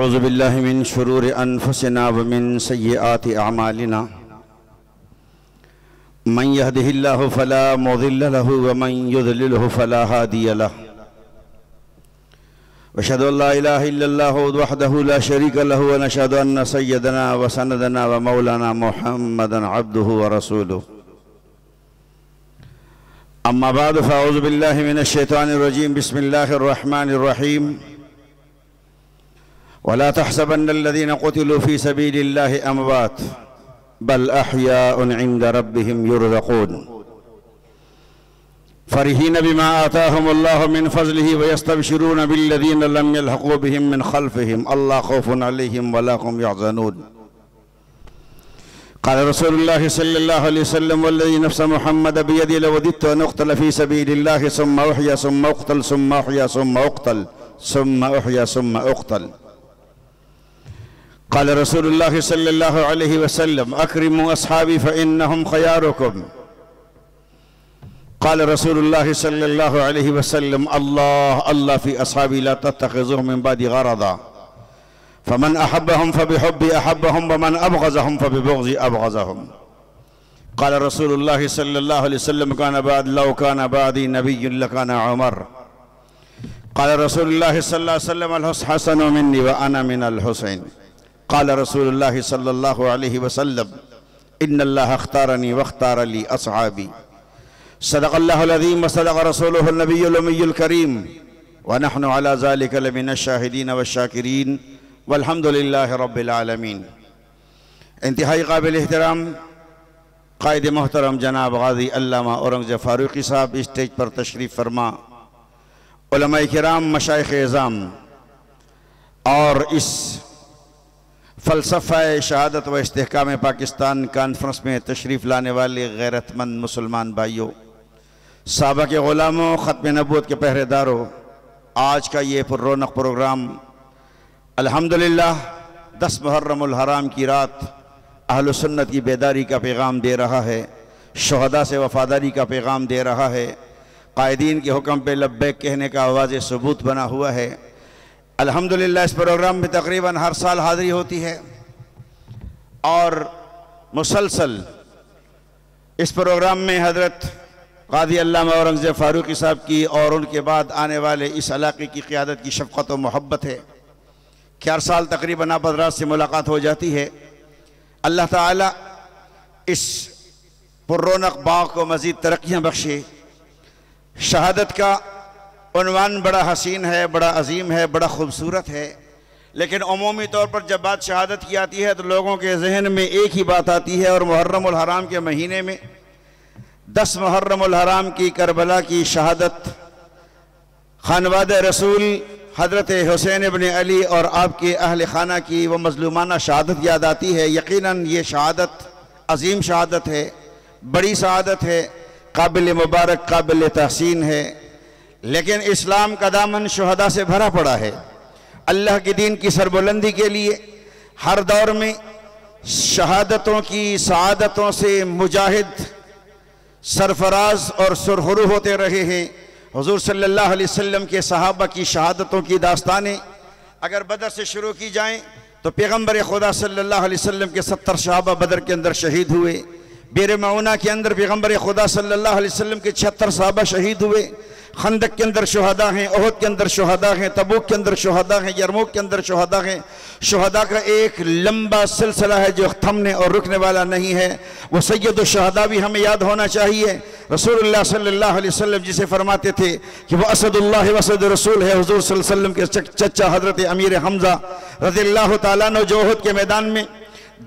अऊज़ु बिल्लाहि मिन शुरूरि अनफुसिना व मिन सय्यिआति अअमालिना मन यहदिहिल्लाहु फला मुज़िल्ल लहु व मन युज़लिलहु फला हादिय लहु व अशहदु अल्ला इलाहा इल्लल्लाहु वहदहु ला शरीका लहु व नशहदु अन्न सय्यदना व सनदना व मौलाना मुहम्मदन अब्दुहु व रसूलुहु। अम्मा बाद फ़अऊज़ु बिल्लाहि मिनश शैतानिर रजीम बिस्मिल्लाहिर रहमानिर रहीम। वला तहसबन्नल्लज़ीना क़ुतिलू फ़ी सबीलिल्लाहि अमवात बल अहयाउन इंद रब्बिहिम युरज़क़ून फ़रिहीन बिमा आताहुमुल्लाहु मिन फ़ज़लिही व यस्तबशिरून बिल्लज़ीना लम यल्हक़ू बिहिम मिन ख़ल्फ़िहिम अल्ला ख़ौफ़ुन अलैहिम वला हुम यहज़नून। क़ाल रसूलुल्लाहि सल्लल्लाहु अलैहि वसल्लम वल्लज़ी नफ़्स मुहम्मद बियदिही लवदित्तु अन उक़्तल फ़ी सबीलिल्लाहि सुम्मा उह्या सुम्मा उक़्तल सुम्मा उह्या सुम्मा उक़्तल सुम्मा उह्या सुम्मा उक़्तल। क़ाल रसूलुल्लाहि सल्लल्लाहु अलैहि वसल्लम अक्रिमू अस्हाबी फ़इन्नहुम ख़यारुकुम। क़ाल रसूलुल्लाहि सल्लल्लाहु अलैहि वसल्लम अल्लाह अल्लाह फ़ी अस्हाबी ला तत्तख़िज़ूहुम मिन बादी ग़रदा फ़मन अहब्बहुम फ़बिहुब्बी अहब्बहुम वमन अबग़ज़हुम फ़बिबुग़ज़ी अबग़ज़हुम। क़ाल रसूलुल्लाहि सल्लल्लाहु अलैहि वसल्लम कान बाद लौ कान बादी नबिय्युन लकान उमर। क़ाल रसूलुल्लाहि सल्लल्लाहु अलैहि वसल्लम अल हसनु मिन्नी व अना मिनल हुसैन। क़ाल रसूलुल्लाहि सल्लल्लाहु अलैहि वसल्लम इन्नल्लाह अख़्तारनी वख़्तार ली अस्हाबी सदक़ल्लाहुल अज़ीम व सदक़ रसूलुहुन नबियुल उम्मियुल करीम व नहनु अला ज़ालिका लमिनश शाहिदीन वश्शाकिरीन वल्हम्दुलिल्लाहि रब्बिल आलमीन। इंतहाई काबिल एहतराम क़ाइद मोहतरम जनाब गाज़ी अल्लामा औरंगज़ेब फ़ारूक़ी साहब स्टेज पर तशरीफ़ फरमा, उलमाए किराम, मशाइख़ एज़ाम और इस फ़लसफ़ा शहादत व इस्तेहकाम पाकिस्तान कॉन्फ्रेंस में तशरीफ़ लाने वाले गैरतमंद मुसलमान भाइयों, साहबा के ग़ुलामों, ख़त्म नबूवत के पहरेदारों, आज का ये पुररौनक प्रोग्राम अल्हम्दुलिल्लाह 10 मुहर्रमुल हराम की रात अहल सुन्नत की बेदारी का पैगाम दे रहा है, शुहदा से वफ़ादारी का पैगाम दे रहा है, कायदीन के हुक्म पे लब्बैक कहने का आवाज़ सबूत बना हुआ है। अल्हम्दुलिल्लाह इस प्रोग्राम में तकरीबन हर साल हाज़िरी होती है और मुसलसल इस प्रोग्राम में हज़रत क़ाज़ी अल्लामा औरंगज़ेब फ़ारूक़ी साहब की और उनके बाद आने वाले इस इलाक़े की क़ियादत की शफ़क़त व मोहब्बत है कि हर साल तकरीबन आप हज़रात से मुलाकात हो जाती है। अल्लाह ताला इस पुररौनक बाग़ को मज़ीद तरक्कियाँ बख्शे। शहादत का उन्वान बड़ा हसीन है, बड़ा अजीम है, बड़ा खूबसूरत है, लेकिन अमूमी तौर पर जब बात शहादत की आती है तो लोगों के जहन में एक ही बात आती है और मुहर्रमुल हराम के महीने में 10 मुहर्रमुल हराम की करबला की शहादत, खानवादे रसूल हज़रत हुसैन इब्न अली और आपके अहल खाना की वो मज़लूमाना शहादत याद आती है। यकीनन ये शहादत अजीम शहादत है, बड़ी शहादत है, काबिल मुबारक, काबिल तहसीन है, लेकिन इस्लाम का दामन शुहदा से भरा पड़ा है। अल्लाह के दीन की सरबुलंदी के लिए हर दौर में शहादतों की सआदतों से मुजाहिद सरफराज और सुरखरू होते रहे हैं। हुज़ूर सल्लल्लाहु अलैहि वसल्लम के सहाबा की शहादतों की दास्तानें अगर बदर से शुरू की जाएं तो पैगम्बर खुदा सल्लल्लाहु अलैहि वसल्लम के 70 सहाबा बदर के अंदर शहीद हुए। बेर मऊना के अंदर पैगम्बर खुदा सल्लल्लाहु अलैहि वसल्लम के 76 सहाबा शहीद हुए। खंदक के अंदर शुहदा हैं, ओहद के अंदर शुहदा हैं, तबूक के अंदर शुहदा हैं, यरमूक के अंदर शुहदा हैं। शुहदा का एक लंबा सिलसिला है जो थमने और रुकने वाला नहीं है। वो सैयद शुहदा भी हमें याद होना चाहिए। रसूलुल्लाह सल्लल्लाहु अलैहि वसल्लम जिसे फरमाते थे कि वह असदुल्लाह व असद रसूल है, हुज़ूर सल्लल्लाहु अलैहि वसल्लम के चचा हज़रत अमीर हमज़ा रज़ियल्लाहु ताला अन्हु जो ओहद के मैदान में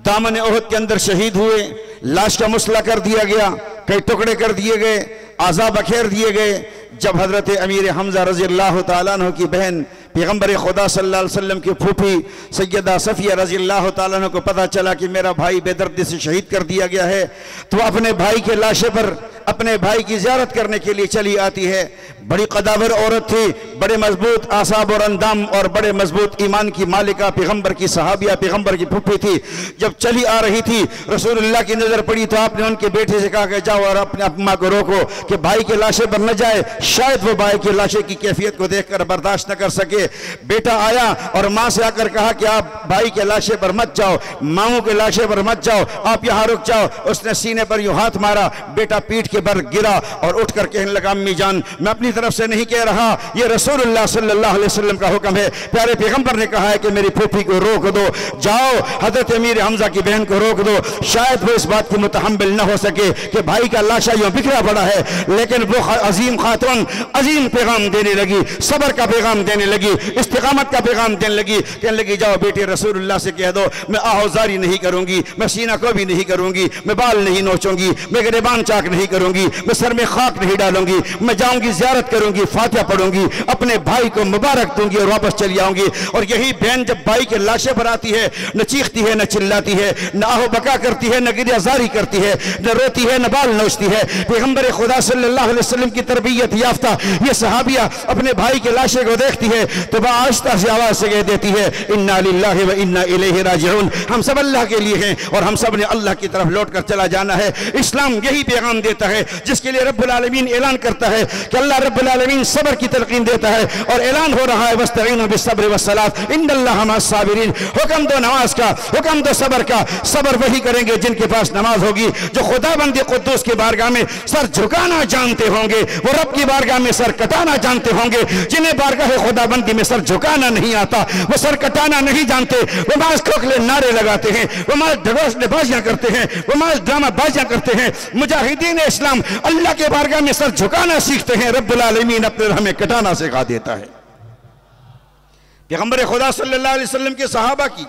दामन ओहद के अंदर शहीद हुए। लाश का मुसला कर दिया गया, कई टुकड़े कर दिए गए, आज़ा बखेर दिए गए। जब हज़रत अमीर हमज़ा रज़ियल्लाहु ताला अन्हु की बहन पैगम्बर खुदा सल्लल्लाहु अलैहि वसल्लम की फूफी सैयदा सफ़िया रज़ियल्लाहु ताला अन्हा को पता चला कि मेरा भाई बेदर्दी से शहीद कर दिया गया है, तो अपने भाई के लाशे पर अपने भाई की ज़ियारत करने के लिए चली आती है। बड़ी कदावर औरत थी, बड़े मजबूत आसाब और अंदाम और बड़े मजबूत ईमान की मालिका, पैगम्बर की सहाबिया, पैगम्बर की फूफी थी। जब चली आ रही थी, रसूलुल्लाह की नज़र पड़ी तो आपने उनके बेटे से कहा कि जाओ और अपने अम्मा को रोको कि भाई के लाशे पर न जाए, शायद वो भाई के लाशे की कैफियत को देखकर बर्दाश्त न कर सके। सके। बेटा आया और माँ से आकर कहा कि आप भाई के लाशे पर मत जाओ, मामू के लाशे पर मत जाओ, आप यहाँ रुक जाओ। उसने सीने पर यूं हाथ मारा, बेटा पीठ के बल गिरा और उठकर कहने लगा, अम्मी जान मैं अपनी तरफ से नहीं कह रहा, ये रसूलुल्लाह सल्लल्लाहु अलैहि वसल्लम का हुक्म है। प्यारे पैगंबर ने कहा है कि मेरी फूफी को रोक दो, जाओ हजरत अमीर हमजा की बहन को रोक दो। शायद वो इस बात की मुतहम्मिल न हो सके कि भाई का लाशा यूं बिखरा पड़ा है, लेकिन वो अजीम खातून अजीम पैगाम देने लगी, सबर का पैगाम देने लगी, इस्तिकामत का पैगाम देने लगी। कहने लगी, जाओ बेटे रसूलुल्लाह से कह दो मैं आहोजारी नहीं करूंगी, मैं सीना को भी नहीं करूंगी, मैं बाल नहीं नोचूंगी, मैं गिरेबान चाक नहीं करूंगी, मैं सर में खाक नहीं डालूंगी, मैं जाऊंगी जियारत करूंगी, फातिहा पढ़ूंगी, अपने भाई को मुबारक दूंगी और वापस चली आऊंगी। और यही बहन जब भाई के लाशे पर आती है, न चीखती है, न चिल्लाती है, न आहो बका करती है, न गिरियाजारी करती है, न रोती है, न बाल नोचती है। पैगंबर खुदा सल्लल्लाहु अलैहि वसल्लम की तरबियत याफ्ता ये सहाबिया अपने भाई के लाशे को देखती है तो वह आहिस्ता से आवाज से कह देती है, इन्ना लिल्लाहि व इन्ना इलैहि राजिऊन। हम सब अल्लाह के लिए हैं और हम सब ने अल्लाह की तरफ लौट कर चला जाना है। इस्लाम यही पैगाम देता है जिसके लिए रब्बुल आलमीन ऐलान करता है कि अल्लाह रब्बुल आलमीन सब्र की तलकीन देता है और ऐलान हो रहा है, वस्तईनु बिस्सब्रि वस्सलात इन्नल्लाहा मअस साबिरीन। हुक्म दो नमाज का, हुक्म दो सब्र का। सब्र वही करेंगे जिनके पास नमाज होगी, जो खुदाबंद कुद्दूस की बारगाह में सर झुकाना जानते होंगे, वो रब की बारगाह में सर कटाना जानते होंगे। जिन्हें बारगाह खुदाबंदी में सर झुकाना नहीं आता, वो सर कटाना नहीं जानते, वो मास खोखले नारे लगाते हैं, वो मास ढगोसलेबाजियां करते हैं, वो मास ड्रामाबाजियां करते हैं। मुजाहिदीन इस्लाम अल्लाह के बारगाह में सर झुकाना सीखते हैं, रब्बुल आलमीन अपने हमें कटाना सिखा देता है। पैगंबर खुदा सल्लल्लाहु अलैहि वसल्लम के सहाबा की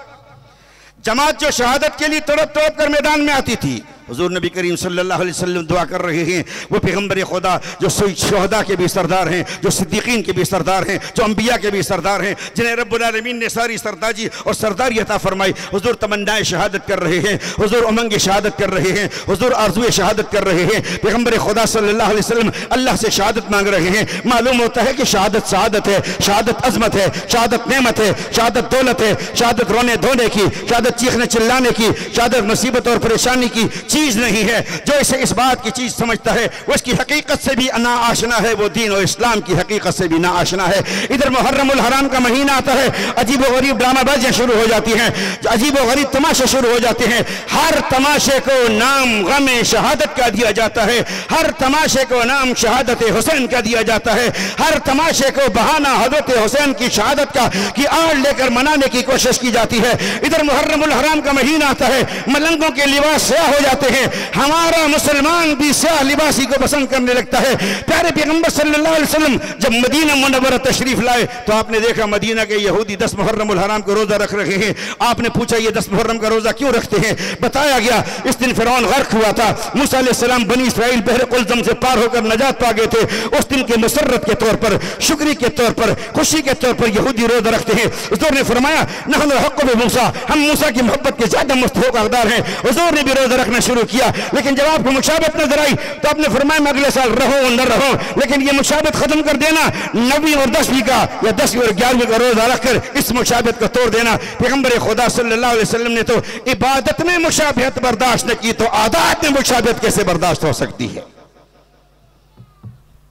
जमात जो शहादत के लिए तड़प तड़प कर मैदान में आती थी, हुजूर नबी करीम सल्लल्लाहु अलैहि वसल्लम दुआ कर रहे हैं। वो पैगंबर खुदा जो शुहदा के भी सरदार हैं, जो सिद्दीकीन के भी सरदार हैं, जो अंबिया के भी सरदार हैं, जिन्हें रब्बुल आलमीन ने सारी सरदाजी और सरदारी अता फरमाई, हुजूर तमन्नाए शहादत कर रहे हैं, हुजूर उमंग शहादत कर रहे हैं, हुजूर आरज़ू शहादत कर रहे हैं। पैगंबर खुदा सल्लल्लाहु अलैहि वसल्लम अल्लाह से शहादत मांग रहे हैं। मालूम होता है कि शहादत सआदत है, शहादत अजमत है, शहादत नेमत है, शहादत दौलत है, शहादत रोने धोने की, शहादत चीखने चिल्लाने की, शहादत मुसीबत और परेशानी की चीज नहीं है। जो इसे इस बात की चीज समझता है वो इसकी हकीकत से भी ना आशना है, वो दीन और इस्लाम की हकीकत से भी ना आशना है। इधर मुहर्रमुल हराम का महीना आता है, अजीब व गरीब ड्रामाबाजियां शुरू हो जाती हैं, अजीब व गरीब तमाशे शुरू हो जाते हैं। हर तमाशे को नाम गमे शहादत का दिया जाता है, हर तमाशे को नाम शहादत हुसैन का दिया जाता है, हर तमाशे को बहाना हजरत हुसैन की शहादत का की आड़ लेकर मनाने की कोशिश की जाती है। इधर मुहर्रमुल हराम का महीना आता है, मलंगों के लिबास स्याह हो जाते हैं, हमारा मुसलमान भी स्याह लिबासी को पसंद करने लगता है। प्यारे पैगंबर सल्लल्लाहु अलैहि वसल्लम जब मदीना मुनव्वरा तशरीफ लाए तो आपने देखा मदीना के यहूदी 10 मुहर्रमुल हराम को रोजा रख रहे हैं। आपने पूछा ये 10 मुहर्रम का रोजा क्यों रखते हैं? बताया गया इस दिन फिरौन गर्क हुआ था, मूसा अलैहिस्सलाम बनी इस्राइल बहर कुलज़म से पार होकर नजात पा गए थे। उस दिन के मुसर्रत के तौर पर, शुक्री के तौर पर, खुशी के तौर पर यहूदी रोजा रखते हैं। हुजूर ने फरमाया नहनु हक़्क़ु बि मूसा, हम मूसा की मोहब्बत के ज्यादा मुस्तहिक़ हक़दार हैं। हुजूर ने भी रोजा रखना शुरू किया, लेकिन जब आपको मुशाबत नजर आई तो आपने फरमाया मैं अगले साल रहो न रहो, लेकिन ये मुशाबत खत्म कर देना, 9वीं और 10वीं का या 10वीं और 11वीं का रोजा रखकर इस मुशाबत को तोड़ देना। पैगंबर खुदा सल्लल्लाहु अलैहि वसल्लम ने तो इबादत में मुशाबहत बर्दाश्त न की तो आदात में मुशाबहत कैसे बर्दाश्त हो सकती है?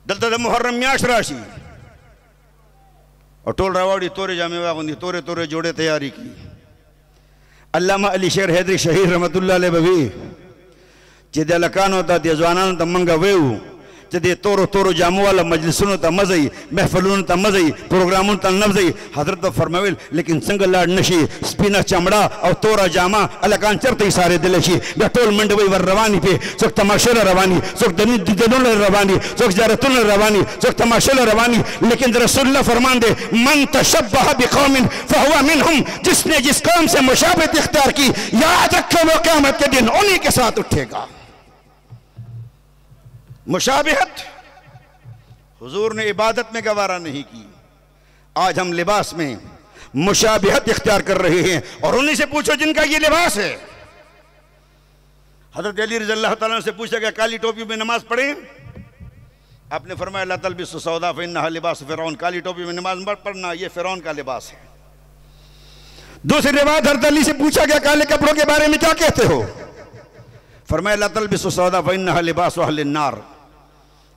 दलदल मुहर्रम म्याश राशि और टोल रवाड़ी तोरे जामे वागुंदी तोरे तोरे जोड़े तैयारी की। अल्लामा अली शेर हैदरी शहीद रहमतुल्लाह अलैह बवी चिदे लकानो ता जवानानो ता मंगा वेऊ चिदे तोरो तोरो जामो वाला मजलिसों ता मज़ई, महफिलों ता मज़ई, प्रोग्रामों ता नफ़ज़ई। हजरत फरमावेल लेकिन संगलाड़ नशी स्पिना चमड़ा और तोरा जामा अलकान चरते ही सारे दिलेशी टोल मंडवई वर रवानी पे सोक तमाशे रवानी, सोक दिनों रवानी, सोक ज़ारतुल रवानी, सोक तमाशे रवानी। लेकिन रसूलुल्लाह फरमान दे मन तशब्बह बिक़ौमिन फहुवा मिनहुम, जिसने जिस कौम से मुशाबहत इख्तियार की याद रखे वो क़यामत के दिन उन्हीं के साथ उठेगा। मुशाबहत हुजूर ने इबादत में गवारा नहीं की, आज हम लिबास में मुशाबहत इख्तियार कर रहे हैं और उन्हीं से पूछो जिनका ये लिबास है। हज़रत अली रज़ियल्लाहु ताला से पूछा गया काली टोपी में नमाज पढ़ें? आपने फरमाया ला तलबिसु सौदा फ़इन्नहा लिबासु फ़िरौन, काली टोपी में नमाज मत पढ़ना, ये फ़िरौन का लिबास है। दूसरी रिवायत हज़रत अली से पूछा गया काले कपड़ों के बारे में क्या कहते हो? फरमाया ला तलबिसु सौदा फ़इन्नहा लिबासु अहलिन नार,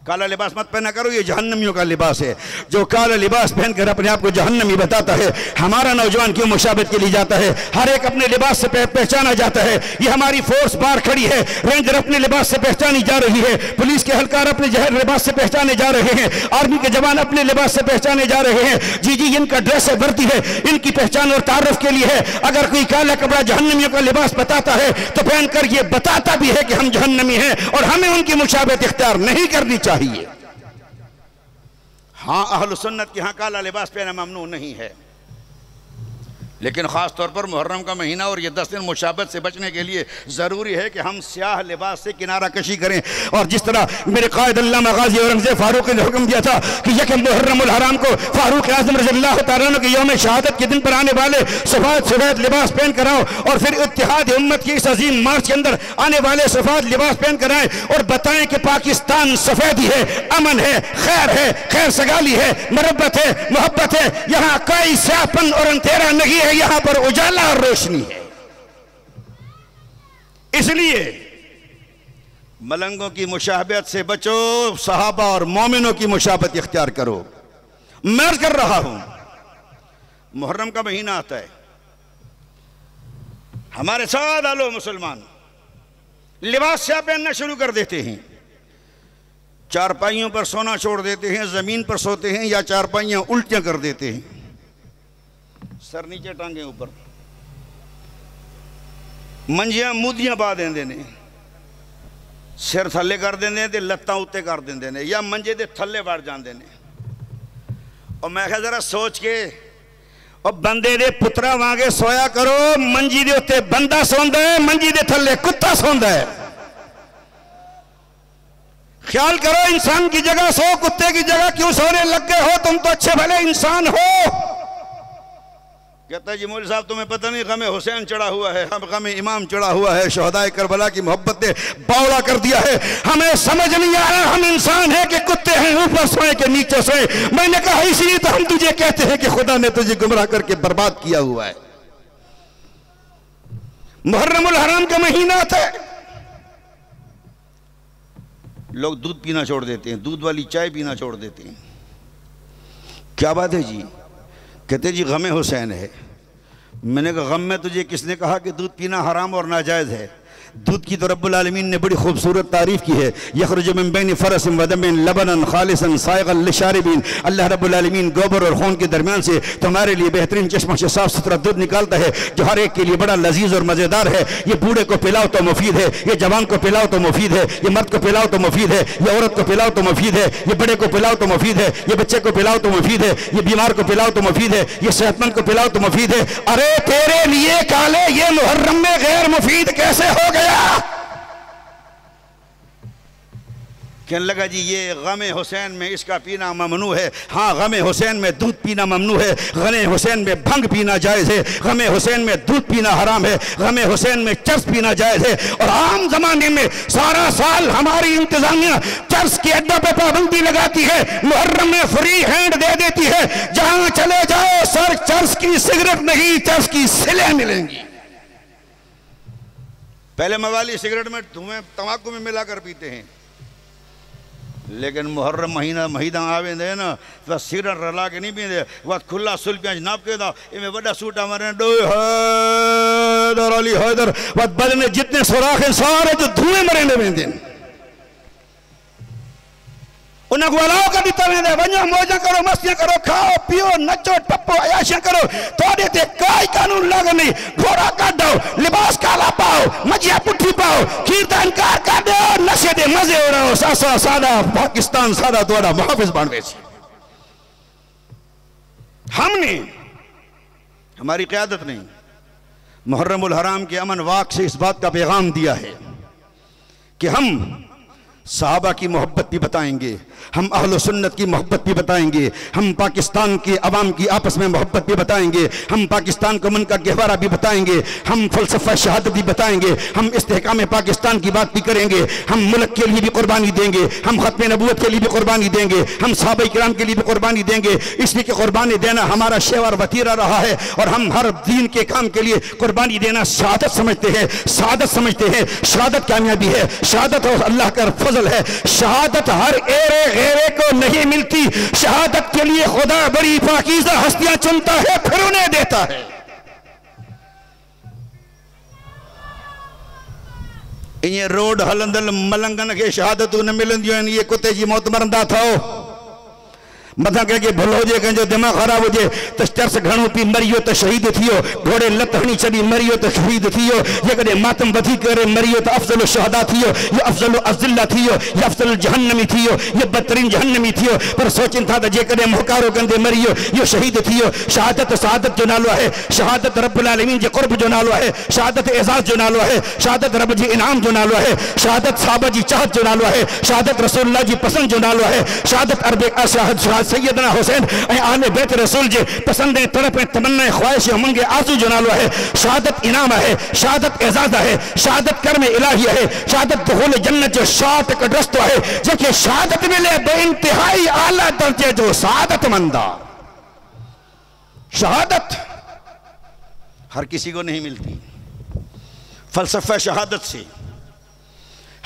काला लिबास मत पहना करो, ये जहन्नमियों का लिबास है। जो काला लिबास पहनकर अपने आप को जहन्नमी बताता है, हमारा नौजवान क्यों मुशाबत के लिए जाता है? हर एक अपने लिबास से पहचाना जाता है। ये हमारी फोर्स बाहर खड़ी है, रेंजर अपने लिबास से पहचानी जा रही है, पुलिस के एहलकार अपने जहर लिबास से पहचाने जा रहे हैं, आर्मी के जवान अपने लिबास से पहचाने जा रहे हैं। जी जी, इनका ड्रेस है, वर्दी है, इनकी पहचान और तारुफ के लिए है। अगर कोई काला कपड़ा जहन्नमियों का लिबास बताता है तो पहनकर ये बताता भी है कि हम जहन्नमी हैं और हमें उनकी मुशाबत इख्तियार नहीं करनी चाहिए। हाँ, अहल सुन्नत के यहाँ काला लिबास पहना ममनू नहीं है, लेकिन ख़ास तौर पर मुहर्रम का महीना और ये 10 दिन मुशाबत से बचने के लिए ज़रूरी है कि हम स्याह लिबास से किनारा कशी करें। और जिस तरह मेरे कायद अल्लामा गाज़ी औरंगज़ेब फारूक ने हुक्म दिया था कि यकम मुहर्रमुल हराम को फारूक आज़म रज़ियल्लाहु तआला अन्हु के यौम शहादत के दिन पर आने वाले सफ़ेद लिबास पहन कर आओ और फिर इत्तिहाद उम्मत की इस अजीम मार्च के अंदर आने वाले सफ़ेद लिबास पहन कर आए और बताएं कि पाकिस्तान सफ़ेदी है, अमन है, खैर सगाली है, मरब्बत है, मोहब्बत है। यहाँ कोई स्याहपन और अंधेरा नहीं है, यहां पर उजाला और रोशनी है। इसलिए मलंगों की मुशाबहत से बचो, सहाबा और मोमिनों की मुशाबहत इख्तियार करो। मैं अर्ज़ कर रहा हूं, मुहर्रम का महीना आता है, हमारे साथ आलो मुसलमान लिबास क्या पहनना शुरू कर देते हैं, चारपाइयों पर सोना छोड़ देते हैं, जमीन पर सोते हैं या चारपाइयां उल्टियां कर देते हैं, सर नीचे टांगे ऊपर, मंजियां मुदियां पा देंदे ने, सिर थले कर देंदे ते लत्तां उत्ते कर देंदे ने या मंजे दे थले वड़ जांदे ने। और मैं कहा जरा सोच के, और बंदे दे पुत्रा वांगे सोया करो, मंजी दे उत्ते बंदा सोंदा है, मंजी दे थले कुत्ता सोंदा है। ख्याल करो, इंसान की जगह सो, कुत्ते की जगह क्यों सोने लग गए हो? तुम तो अच्छे भले इंसान हो। कहता है जी मौलवी साहब तुम्हें पता नहीं, गमे हुसैन चढ़ा हुआ है, हम गमे इमाम चढ़ा हुआ है, शहदाए करबला की मोहब्बत ने बावला कर दिया है, हमें समझ नहीं आ रहा हम इंसान हैं कि कुत्ते हैं, ऊपर सोए के नीचे सोए। मैंने कहा इसलिए तो हम तुझे कहते हैं कि खुदा ने तुझे गुमराह करके बर्बाद किया हुआ है। मुहर्रमुल हराम का महीना आता है, लोग दूध पीना छोड़ देते हैं, दूध वाली चाय पीना छोड़ देते हैं। क्या बात है जी? कहते जी गमे हुसैन है। मैंने कहा गम में तुझे किसने कहा कि दूध पीना हराम और नाजायज़ है? दूध की तो रब्बुल आलमीन ने बड़ी खूबसूरत तारीफ की है, यखरुजु मिन बैनि फरसिन व दमिन लबनन खालिसन साइगन लिशारिबिन। अल्लाह रब्बुल आलमीन गोबर और खून के दरमियान से तुम्हारे लिए बेहतरीन चश्मा से साफ सुथरा दूध निकालता है जो हर एक के लिए बड़ा लजीज और मज़ेदार है। ये बूढ़े को पिलाओ तो मुफीद है, ये जवान को पिलाओ तो मुफीद है, ये मर्द को पिलाओ तो मुफीद है, ये औरत को पिलाओ तो मुफीद है, ये बड़े को पिलाओ तो मुफीद है, ये बच्चे को पिलाओ तो मुफीद है, ये बीमार को पिलाओ तो मुफीद है, ये सेहतमंद को पिलाओ तो मुफीद है। अरे तेरे लिए काले ये मुहर्रम में गैर मुफीद कैसे हो गया? कहने लगा जी ये गमे हुसैन में इसका पीना ममनू है। हाँ, गमे हुसैन में दूध पीना ममनू है, गमे हुसैन में भंग पीना जायज़ है, गमे हुसैन में दूध पीना हराम है, गमे हुसैन में चर्स पीना जायज़ है। और आम जमाने में सारा साल हमारी इंतजामिया चर्स के अड्डा पे पाबंदी लगाती है, मुहर्रम में फ्री हैंड दे देती है, जहां चले जाओ सर चर्स की सिगरेट नहीं, चर्स की सिलें मिलेंगी। पहले मवाली सिगरेट में धुएं तंबाकू में मिलाकर पीते हैं, लेकिन मुहर्रम महीना आवे दे ना तो सिगरेट रला के नहीं पीते, वह खुला सुल्पियां नाप के था इनमें बड़ा सूटा मारे डो हैदर अली हैदर, वह बदन में जितने सुराख हैं सारे जो धुएं मरे ने वेंदे उन्हें गुलाओ का दिता वेंदे। वञो मौजा करो, मस्तियां करो, खाओ पियो, नचो टपो, अयाशियां करो, थोड़े ते कोई कानून लागू नहीं। घोड़ा काटो, लिबास काला पाओ, मजिया पुठी पाओ, खीर का इनकार कर दो, नशे दे मजे हो रहो, सासा सादा पाकिस्तान सादा थोड़ा मुहाफिज बन वेसी। हमने हमारी क़यादत ने मुहर्रमुल हराम के अमन वाक से इस बात का पैगाम दिया है कि हम सहाबा की मोहब्बत भी बताएंगे, हम अहले सुन्नत की मोहब्बत भी बताएंगे, हम पाकिस्तान के अवाम की आपस में मोहब्बत भी बताएंगे, हम पाकिस्तान को मन का गहवारा भी बताएंगे, हम फ़लसफ़ा शहादत भी बताएंगे, हम इस्तेहकाम पाकिस्तान की बात भी करेंगे, हम मुल्क के लिए भी कुर्बानी देंगे, हम ख़त्म नबूवत के लिए भी कुर्बानी देंगे, हम सहाबा किराम के लिए भी कुर्बानी देंगे। इसलिए कि कुर्बानी देना हमारा शेवर वतीरा रहा है और हम हर दीन के काम के लिए कुर्बानी देना शहादत समझते हैं, शहादत समझते हैं। शहादत कामयाबी है, शहादत और अल्लाह का फजल है। शहादत हर एरे गैरे को नहीं मिलती। शहादत के लिए खुदा बड़ी पाकीज़ा हस्तियां चुनता है, फिर उन्हें देता है। इन रोड हलंदल मलंगन के शहादत न मिलंदियूं आहिनि। ये कुत्ते जी मौत मरंदा थो। मथा कंहिंखे भुल हुजे, कंहिंजो दिमाग़ ख़राब हुजे त चर्स घणो पी मरियो त शहीद थियो, घोड़े लत हणी छॾी मरियो त शहीद थियो, जेकॾहिं मातम वधी करे मरियो त अफ़ज़ल शहदा थियो, ये अफ़ज़ल अफ़ज़िल्ला थियो, ये अफ़ज़ल जहन्नमी थियो, ये बदतरीन जहन्नमी थियो। पर सोचनि था त जेकॾहिं मुहकारो कंदे मरियो इहो शहीद थियो। शहादत शहादत जो नालो आहे। शहादत रब्बुल आलमीन जे क़ुर्ब जो नालो आहे। शहादत एज़ाज़ जो नालो आहे। शहादत रब जे इनाम जो नालो आहे। शहादत साहबा जी चाहत जो नालो आहे। शहादत रसूलुल्लाह जी पसंद जो नालो आहे। शहादत अरब सैयदना हुसैन ऐं आले बैत रसूल जे पसंद ऐं तड़प ऐं तमन्ना ऐं ख्वाहिश ऐं उमंग आज़ू जो नालो आहे। शहादत इनाम आहे। शहादत एज़ाज़ आहे। शहादत कर्म इलाही आहे। शहादत दुखूल जन्नत जो शॉर्ट कट रस्तो आहे। जेके शहादत मिले बेइंतिहाई आला दर्जे जो सआदतमंद आहे। शहादत हर किसी को नहीं मिलती। फलसफा शहादत से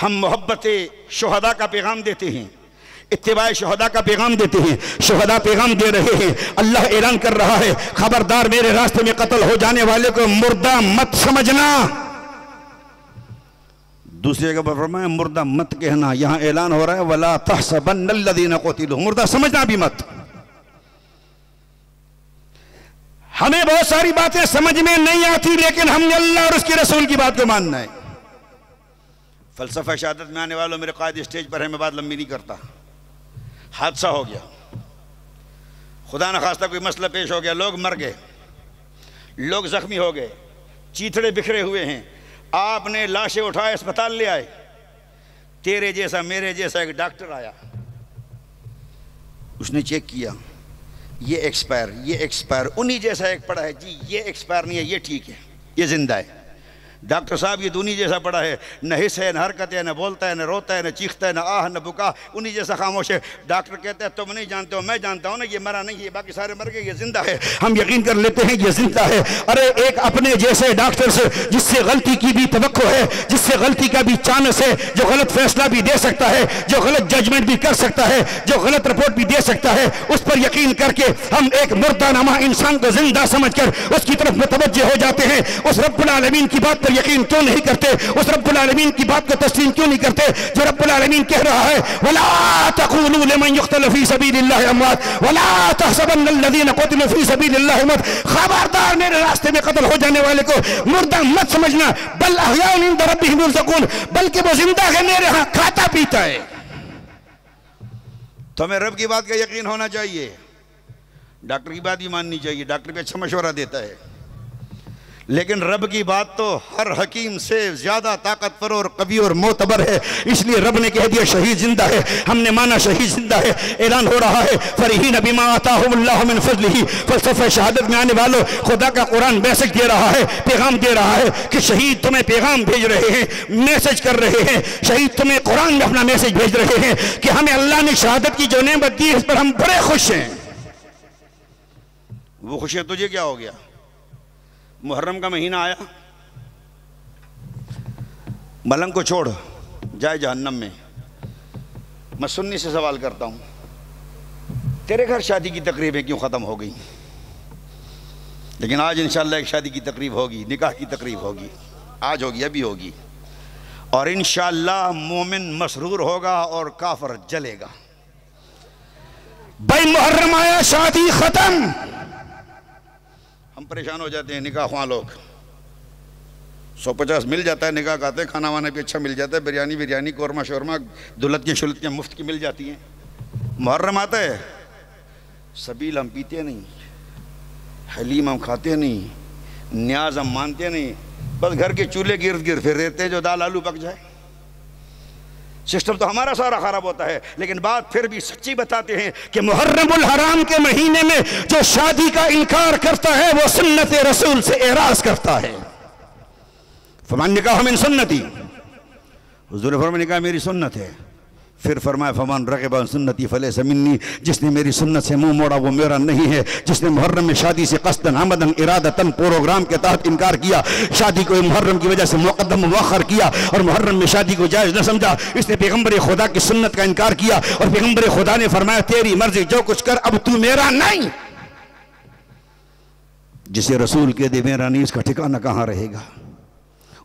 हम मोहब्बत शुहदा का पैगाम देते हैं, इत्तिबाए शुहदा का पैगाम देते हैं। शुहदा पैगाम दे रहे हैं। अल्लाह ऐलान कर रहा है, खबरदार मेरे रास्ते में कत्ल हो जाने वाले को मुर्दा मत समझना। दूसरी जगह पर फरमाया मुर्दा मत कहना। यहां ऐलान हो रहा है वला तहसबन्नल्लज़ीना क़ुतिलू, मुर्दा समझना भी मत। हमें बहुत सारी बातें समझ में नहीं आती, लेकिन हमने अल्लाह और उसके रसूल की बात को मानना है। फलसफा शहादत में आने वालों, मेरे कायद स्टेज पर है, मैं बात लंबी नहीं करता। हादसा हो गया, खुदा न खास्ता कोई मसला पेश हो गया, लोग मर गए, लोग जख्मी हो गए, चीथड़े बिखरे हुए हैं। आपने लाशें उठाए अस्पताल ले आए। तेरे जैसा मेरे जैसा एक डॉक्टर आया, उसने चेक किया, ये एक्सपायर, उन्हीं जैसा एक पड़ा है जी, ये एक्सपायर नहीं है, ये ठीक है, ये जिंदा है। डॉक्टर साहब ये उन्हीं जैसा पड़ा है, न हिस्स है, न हरकत है, न बोलता है, न रोता है, न चीखता है, न आह न बुका, उन्हीं जैसा खामोश है। डॉक्टर कहते हैं तुम नहीं जानते हो, मैं जानता हूँ ना, ये मरा नहीं है, बाकी सारे मर गए, ये जिंदा है। हम यकीन कर लेते हैं ये जिंदा है। अरे एक अपने जैसे डॉक्टर से जिससे गलती की भी तवक्को है, जिससे गलती का भी चांस है, जो गलत फैसला भी दे सकता है, जो गलत जजमेंट भी कर सकता है, जो गलत रिपोर्ट भी दे सकता है, उस पर यकीन करके हम एक मुर्दानामा इंसान को जिंदा समझकर उसकी तरफ मुतवज्जे हो जाते हैं। उस रब्बुल आलमीन की बात पर यकीन क्यों नहीं करते? उस रब्बुल आलमीन की बात को तस्लीम क्यों नहीं करते जो रब्बुल आलमीन कह रहा है वला तक़ूलू लिमन युक़तलु फ़ी सबीलिल्लाहि अमवात वला तहसबन्नल्लज़ीना क़ुतिलू फ़ी सबीलिल्लाहि अमवात। खबरदार मेरे रास्ते में कत्ल हो जाने वाले को मुर्दा मत समझना, बल अहयाउन इंद रब्बिहिम युरज़क़ून, बल्कि वो जिंदा है, मेरे यहाँ खाता पीता है। तो हमें रब की बात का यकीन होना चाहिए, डॉक्टर की बात भी माननी चाहिए, डॉक्टर भी अच्छा मशवरा देता है, लेकिन रब की बात तो हर हकीम से ज्यादा ताकतवर और कवी और मोतबर है। इसलिए रब ने कह दिया शहीद जिंदा है, हमने माना शहीद जिंदा है। ऐलान हो रहा है फरीहीन बिमा आताहुमुल्लाहु मिन फज़लिही। फलसफा शहादत में आने वालों, खुदा का कुरान मैसेज दे रहा है, पैगाम दे रहा है कि शहीद तुम्हें पैगाम भेज रहे हैं, मैसेज कर रहे हैं। शहीद तुम्हें कुरान में अपना मैसेज भेज रहे हैं कि हमें अल्लाह ने शहादत की जो नेमत दी है, इस पर हम बड़े खुश हैं। वो खुशी तुझे क्या हो गया? मुहर्रम का महीना आया, मलंग को छोड़ जाए जहन्नम में। मैं सुन्नी से सवाल करता हूं, तेरे घर शादी की तकरीबें क्यों ख़त्म हो गई? लेकिन आज इंशाअल्लाह एक शादी की तकरीब होगी, निकाह की तकरीब होगी, आज होगी, अभी होगी, और इंशाअल्लाह मोमिन मसरूर होगा और काफिर जलेगा। भाई मुहर्रम आया, शादी खत्म। हम परेशान हो जाते हैं, निकाह ख्वां लोग 150 मिल जाता है निकाह खाते, खाना वाना भी अच्छा मिल जाता है, बिरयानी कौरमा शौरमा दुल्हत की मुफ्त की मिल जाती हैं। मुहर्रम आता है, सबील हम पीते नहीं, हलीम हम खाते नहीं, न्याज हम मानते नहीं, बस घर के चूल्हे के इर्द गिर्द फिर रहते हैं जो दाल आलू पक जाए। सिस्टम तो हमारा सारा खराब होता है। लेकिन बात फिर भी सच्ची बताते हैं कि मुहर्रमुल हराम के महीने में जो शादी का इनकार करता है वो सुन्नत रसूल से एराज करता है। फमान निकाह मिन सुन्नती, हुजूर फरमाया निकाह मेरी सुन्नत है। फिर फरमाया फमान रग़िबा अन सुन्नती फलैसा मिन्नी, जिसने मेरी सुन्नत से मुंह मोड़ा वो मेरा नहीं है। जिसने मुहर्रम में शादी से क़स्दन अमदन इरादतन प्रोग्राम के तहत इनकार किया, शादी को मुहर्रम की वजह से मुक़द्दम मुअख़्ख़र किया और मुहर्रम में शादी को जायज़ न समझा, इसने पैगम्बर खुदा की सुन्नत का इनकार किया और पैगम्बर खुदा ने फरमाया तेरी मर्जी जो कुछ कर, अब तू मेरा नहीं। जिसे रसूल के दे मेरा नहीं, उसका ठिकाना कहाँ रहेगा,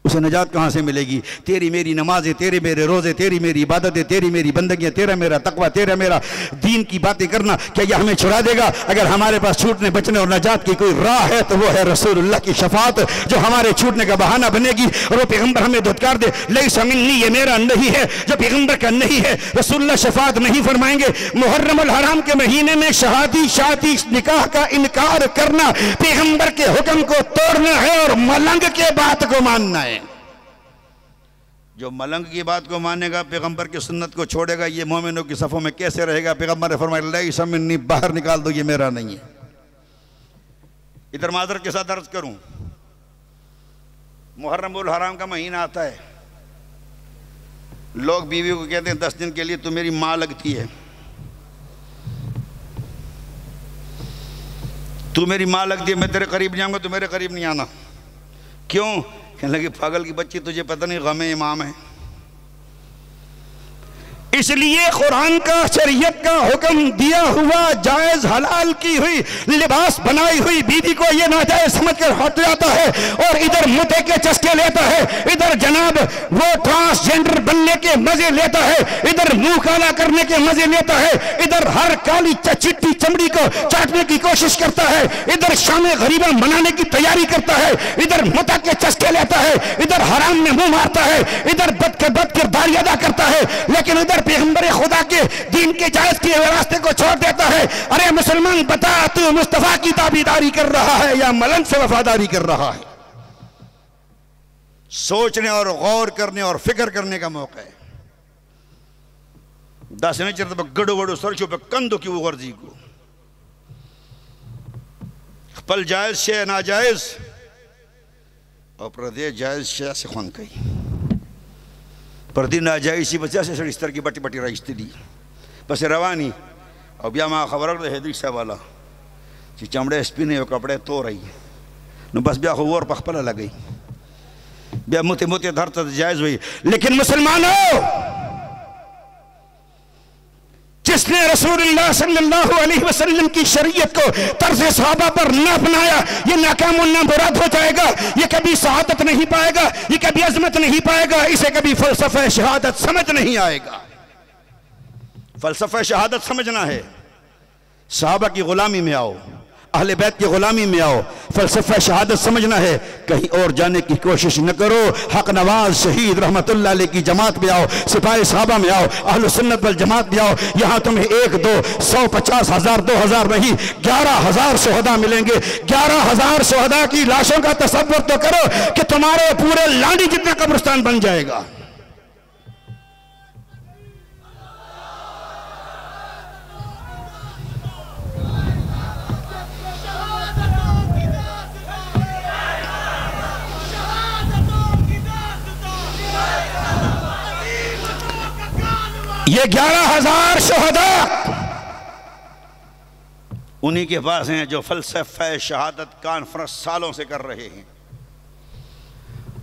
उसे नजात कहाँ से मिलेगी। तेरी मेरी नमाजें, तेरे मेरे रोज़े, तेरी मेरी इबादतें, तेरी मेरी बंदगियाँ, तेरा मेरा तकवा, तेरा मेरा दीन की बातें करना, क्या यह हमें छुड़ा देगा? अगर हमारे पास छूटने बचने और नजात की कोई राह है तो वो है रसूलुल्लाह की शफाअत, जो हमारे छूटने का बहाना बनेगी और वो पैगम्बर हमें धुतकार दे लैसा मिन्नी, ये मेरा नहीं है, जो पैगम्बर का नहीं है। रसूलुल्लाह शफाअत नहीं फरमाएंगे। मुहर्रम अल हराम के महीने में शादी निकाह का इनकार करना पैगम्बर के हुक्म को तोड़ना है और मलंग के बात को मानना है। जो मलंग की बात को मानेगा, पैगंबर की सुन्नत को छोड़ेगा, ये मोमिनों की सफ़ों में कैसे रहेगा? पैगंबर ने फरमाया लैसा मिन्नी, बाहर निकाल दो, ये मेरा नहीं है। इधर माजरत के साथ अर्ज करूं, मुहर्रम उल हराम का महीना आता है, लोग बीवी को कहते हैं 10 दिन के लिए तू मेरी माँ लगती है, तू मेरी माँ लगती है, मैं तेरे करीब नहीं आऊँगा, तू मेरे करीब नहीं आना। क्यों? कहने लगी पागल की बच्ची, तुझे पता नहीं गमे इमाम है। इसलिए कुरान का शरीयत का हुक्म दिया हुआ जायज हलाल की हुई लिबास बनाई हुई बीवी को ये नाजायज समझ कर हट जाता है और इधर मुते के चस्के लेता है, इधर जनाब वो ट्रांसजेंडर बनने के मजे लेता है, इधर मुंह काला करने के मजे लेता है, इधर हर काली चिट्टी चमड़ी को चाटने की कोशिश करता है, इधर शामे गरीबा मनाने की तैयारी करता है, इधर मुता के चस्के लेता है, इधर हराम में मुंह मारता है, इधर बद किरदारी अदा करता है, लेकिन इधर पैगंबर खुदा के दीन के जायज के रास्ते को छोड़ देता है। अरे मुसलमान बता, तू मुस्तफा की ताबीदारी कर रहा है या मलंग से वफादारी कर रहा है? सोचने और गौर करने और फिक्र करने का मौका है। 10 नहीं चलता गड़ो वड़ो सरचो पे कंदो की वर्जी को पल जायज शे नाजायज और प्रदेश जायज शे से खुन कही पर्दी नाजायजी वजह से इस तरह की बटी बटी रही दी बस रवानी और ब्या माँ खबर हैदरी साहब वाला चमड़े स्पिने कपड़े तो रही न बस ब्या और पखपला लग गई ब्या मुते मुते धर तक जायज हुई। लेकिन मुसलमानों, जिसने रसूलुल्लाह सल्लल्लाहु अलैहि वसल्लम की शरीयत को तर्ज़ सहाबा पर न अपनाया, ये नाकाम और नामुराद हो जाएगा, ये कभी शहादत नहीं पाएगा, ये कभी अज़मत नहीं पाएगा, इसे कभी फ़लसफ़ा शहादत समझ नहीं आएगा। फ़लसफ़ा शहादत समझना है, सहाबा की ग़ुलामी में आओ, अहले बैत की ग़ुलामी में आओ, फ़लसफ़ा शहादत समझना है, कहीं और जाने की कोशिश न करो। हक नवाज शहीद रहमतुल्लाह अलैह की जमात में आओ, सिपाही साहबा में आओ, अहले सुन्नत वल जमात में आओ। यहाँ तुम्हें 1 2 100 50 हज़ार 2000 नहीं 11,000 शोहदा मिलेंगे। 11,000 शोहदा की लाशों का तसव्वुर तो करो कि तुम्हारे पूरे लांडी जितना कब्रिस्तान बन जाएगा। ये 11,000 शोहदा उन्हीं के पास हैं जो फ़लसफ़ा शहादत कॉन्फ्रेंस सालों से कर रहे हैं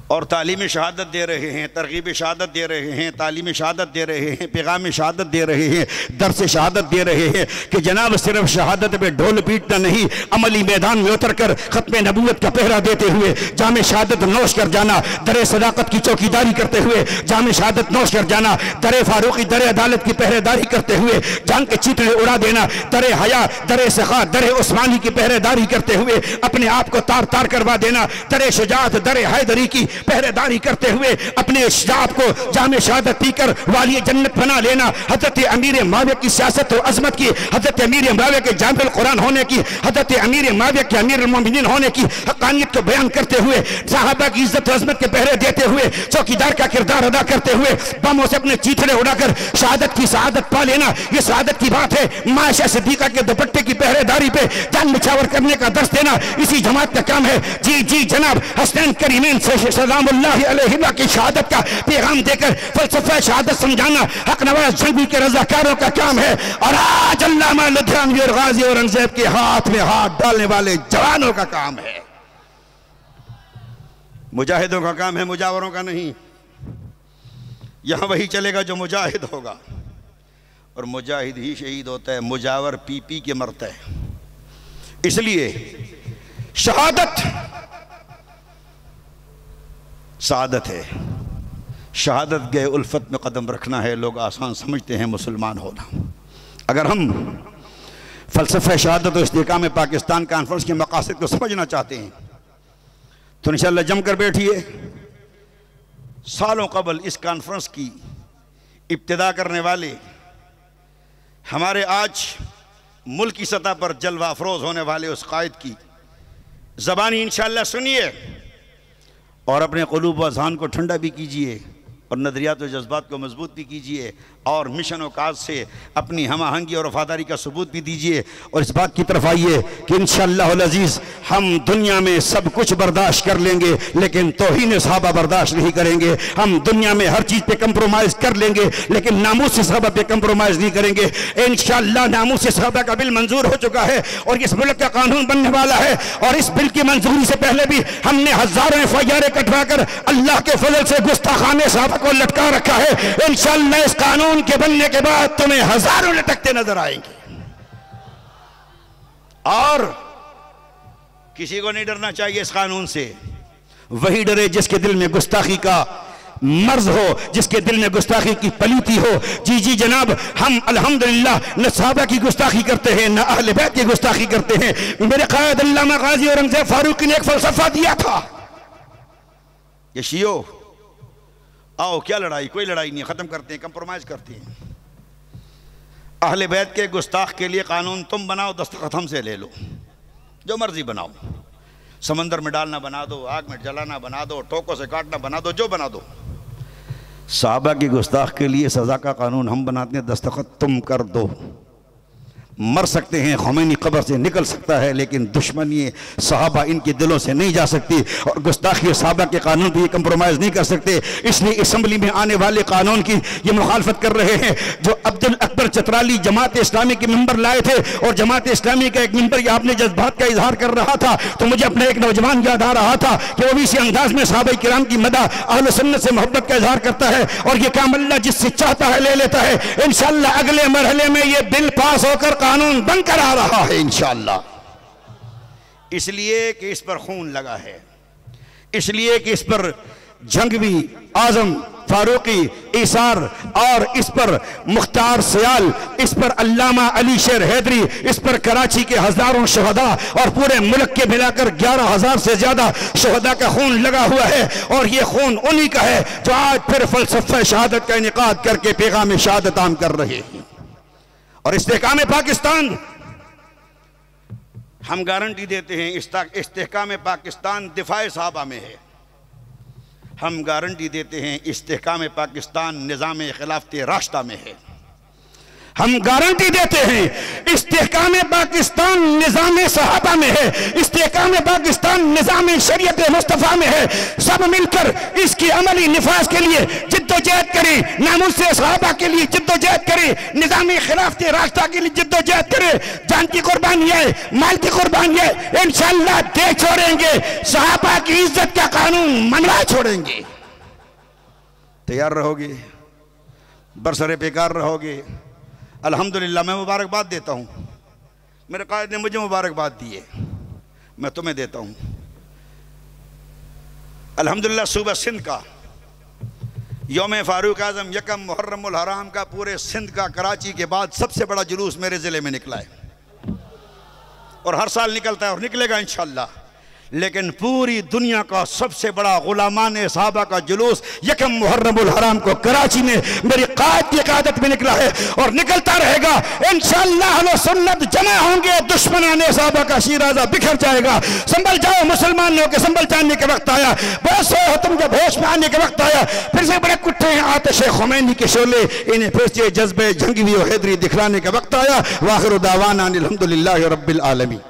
और तालीम शहादत दे रहे हैं, तरगीब शहादत दे रहे हैं, तालीम शहादत दे रहे हैं, पैगाम शहादत दे रहे हैं, दर्स शहादत दे रहे हैं कि जनाब सिर्फ शहादत पे ढोल पीटना नहीं, अमली मैदान में उतर कर ख़त्म नबूवत का पहरा देते हुए जामे शहादत नोश कर जाना, दर सदाकत की चौकीदारी करते हुए जामे शहादत नोश कर जाना, दर फारूकी दर अदालत की पहरेदारी करते हुए जान के चीतड़े उड़ा देना, दर हया दर सखा दर उस्मानी की पहरेदारी करते हुए अपने आप को तार तार करवा देना, दर शुजात दर हैदरी की पहरेदारी करते हुए अपने शाद को जामे शहादत पीकर वाली जन्नत बना लेना, हजरत अमीर माविया की सियासत और अजमत की, हजरत अमीर माविया के जामिल कुरान होने की, हजरत अमीर माविया के अमीर मोमिनीन होने की हक़ानियत को बयान करते हुए सहाबा की इज्जत और अजमत के पहरे देते हुए चौकीदार का किरदार अदा करते हुए बमों से अपने चीथड़े उड़ाकर शहादत की शहादत पा लेना, ये शहादत की बात है। माशा सिद्दीक़ा के दुपट्टे की पहरेदारी पे जान निछावर करने का दर्स देना इसी जमात का काम है। जी जी जनाब हसनैन करीमैन से सलामुल्लाहि अलैहिमा की शहादत का पैगाम देकर फलसफा शहादत समझाना हक नवाज जंगी के रज़ाकारों का काम है। और आज अल्लामा लुधियानवी और गाजी औरंगजेब के हाथ में हाथ डालने वाले जवानों का काम है, मुजाहिदों का काम है, मुजावरों का नहीं। यहां वही चलेगा जो मुजाहिद होगा, और मुजाहिद ही शहीद होता है, मुजावर पी पी के मरता है। इसलिए शहादत सादत है, शहादत गए उल्फत में कदम रखना है। लोग आसान समझते हैं मुसलमान होना। अगर हम फ़लसफ़ा शहादत और इस्तेहकाम पाकिस्तान कॉन्फ्रेंस के मकासद को समझना चाहते हैं तो इंशाअल्लाह जमकर बैठिए। सालों कबल इस कॉन्फ्रेंस की इब्तिदा करने वाले हमारे आज मुल्क की सतह पर जलवा अफरोज़ होने वाले उस कायद की ज़बानी इंशाअल्लाह सुनिए और अपने क़ुलूब व अज़हान को ठंडा भी कीजिए और नज़रियात व जज्बात को मजबूत भी कीजिए और मिशन व काज से अपनी हम आहंगी और वफादारी का सबूत भी दीजिए। और इस बात की तरफ आइए कि इंशाअल्लाहुल अज़ीज़ हम दुनिया में सब कुछ बर्दाश्त कर लेंगे, लेकिन तौहीन सहाबा बर्दाश्त नहीं करेंगे। हम दुनिया में हर चीज़ पे कंप्रोमाइज़ कर लेंगे, लेकिन नामूस सहाबा पे कंप्रोमाइज़ नहीं करेंगे। इंशाअल्लाह नामूस सहाबा का बिल मंजूर हो चुका है और इस मुल्क का कानून बनने वाला है। और इस बिल की मंजूरी से पहले भी हमने हज़ारों FIR कटवा कर अल्लाह के फजल से गुस्ताखाने सहाबा को लटका रखा है। इंशाअल्लाह इस कानून के बनने के बाद तुम्हें हजारों लटकते नजर आएंगे। और किसी को नहीं डरना चाहिए इस कानून से। वही डरे जिसके दिल में गुस्ताखी का मर्ज हो, जिसके दिल में गुस्ताखी की पलीती हो। जी जी जनाब, हम अल्हम्दुलिल्लाह न सहाबा की गुस्ताखी करते हैं न अहले बैत की गुस्ताखी करते हैं। मेरे कायद अल्लामा गाजी औरंगजेब फारूकी ने एक फलसफा दिया था, ये शियो आओ क्या लड़ाई, कोई लड़ाई नहीं, ख़त्म करते हैं, कंप्रोमाइज़ करते हैं। अहले बैत के गुस्ताख के लिए कानून तुम बनाओ, दस्तखत हमसे ले लो, जो मर्जी बनाओ। समंदर में डालना बना दो, आग में जलाना बना दो, टोकों से काटना बना दो, जो बना दो। साहबा की गुस्ताख के लिए सज़ा का कानून हम बनाते हैं, दस्तखत तुम कर दो। मर सकते हैं, ख़ुमैनी कब्र से निकल सकता है, लेकिन दुश्मनी सहाबा इनके दिलों से नहीं जा सकती और गुस्ताखी सहाबा के कानून पर ये कंप्रोमाइज़ नहीं कर सकते। इसलिए असम्बली में आने वाले कानून की ये मुखालफत कर रहे हैं जो अब्दुल अकबर चतराली जमात इस्लामी के मेंबर लाए थे। और जमात इस्लामी का एक मेंबर ये आपने जज्बात का इजहार कर रहा था, तो मुझे अपना एक नौजवान याद आ रहा था कि वो भी इसी अंदाज में सहाबा किराम की मदा अहले सुन्नत से मोहब्बत का इजहार करता है और ये काम अल्लाह जिससे चाहता है ले लेता है। इंशाअल्लाह अगले मरहले में ये बिल पास होकर कानून बनकर आ रहा है इंशाअल्लाह। इसलिए कि इस पर खून लगा है, इसलिए कि इस पर जंगवी आजम फारूकी ईसार और इस पर मुख्तार सयाल, इस पर अल्लामा अली शेर हैदरी, इस पर कराची के हजारों शहदा और पूरे मुल्क के मिलाकर 11,000 से ज्यादा शहदा का खून लगा हुआ है। और ये खून उन्हीं का है जो आज फिर फलसफा शहादत का इनेकाद करके पैगाम शहादत आम कर रहे हैं। और इस्तेहकाम पाकिस्तान हम गारंटी देते हैं, इस्तेहकाम पाकिस्तान दिफाए सहाबा में है। हम गारंटी देते हैं इस्तेहकाम पाकिस्तान निज़ाम खिलाफत रास्ता में है। हम गारंटी देते हैं इस्तेहकाम पाकिस्तान निज़ाम सहाबा में है, इस्तेहकाम पाकिस्तान निज़ाम शरीयत मुस्तफ़ा में है। सब मिलकर इसकी अमली निफाज के लिए जिद्दोजहद करें, नामुस सहाबा के लिए जिद्दोजहद करें, निज़ाम खिलाफत रास्ता के लिए जिद्दोजहद करें। जान की कुर्बानी है, माल की कुर्बानी है, इंशाअल्लाह दे छोड़ेंगे, सहाबा की इज्जत का कानून मनवा छोड़ेंगे। तैयार रहोगे, बरसरे बेकार रहोगे। अल्हम्दुलिल्लाह मैं मुबारकबाद देता हूँ, मेरे कायद ने मुझे मुबारकबाद दी है, मैं तुम्हें देता हूँ। अल्हम्दुलिल्लाह सूबा सिंध का यौम फारूक आज़म यकम मुहर्रमुल हराम का पूरे सिंध का कराची के बाद सबसे बड़ा जुलूस मेरे ज़िले में निकला है और हर साल निकलता है और निकलेगा इंशाअल्लाह। लेकिन पूरी दुनिया का सबसे बड़ा गुलामान सहाबा का जुलूस यकम मुहर्रमुल हराम को कराची में मेरी कायद की क़यादत में निकला है और निकलता रहेगा इंशाअल्लाह। अहले सुन्नत जमा होंगे, दुश्मनाने सहाबा का शीराज़ा बिखर जाएगा। संभल जाओ मुसलमानों के, संभल जाने के वक्त आया, बहुत से हो तुम जब होश में आने के वक्त आया। फिर से बड़े कुट्टे हैं आतिश ख़ुमैनी के शोले, इन्हें फिर से जज्बे जंगवी और हैदरी दिखलाने का वक्त आया। वाखिर दावाना अनिल हम्दुलिल्लाहि रब्बिल आलमीन।